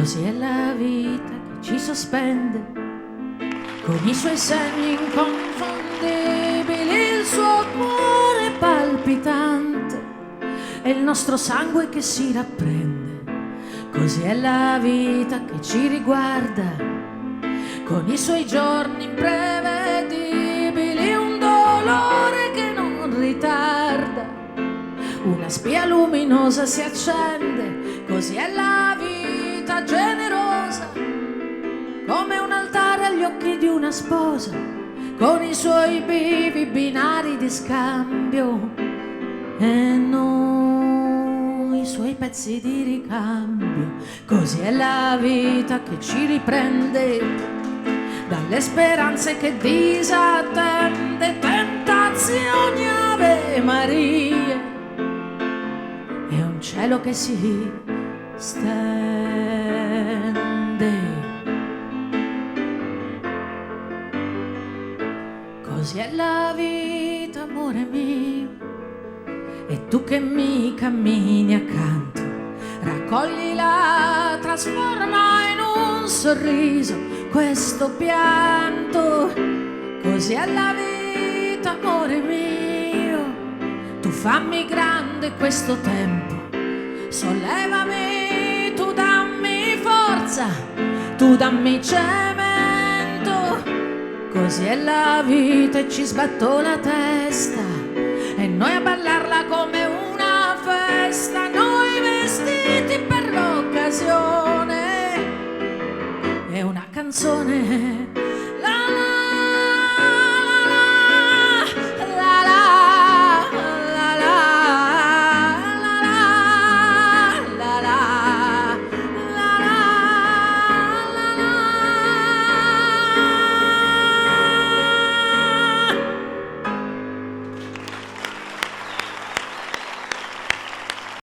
Così è la vita che ci sospende, con i suoi segni inconfondibili, il suo cuore palpitante e il nostro sangue che si rapprende. Così è la vita che ci riguarda, con i suoi giorni imprevedibili, un dolore che non ritarda, una spia luminosa si accende. Così è la vita generosa, come un altare agli occhi di una sposa, con i suoi vivi binari di scambio e noi i suoi pezzi di ricambio. Così è la vita che ci riprende dalle speranze che disattende, tentazioni, Ave Maria, e un cielo che si stende. Così è la vita, amore mio, e tu che mi cammini accanto, raccoglila, trasforma in un sorriso questo pianto. Così è la vita, amore mio, tu fammi grande questo tempo, sollevami, tu dammi forza, tu dammi cemento. Così è la vita e ci sbatto la testa e noi a ballarla come una festa, noi vestiti per l'occasione, e una canzone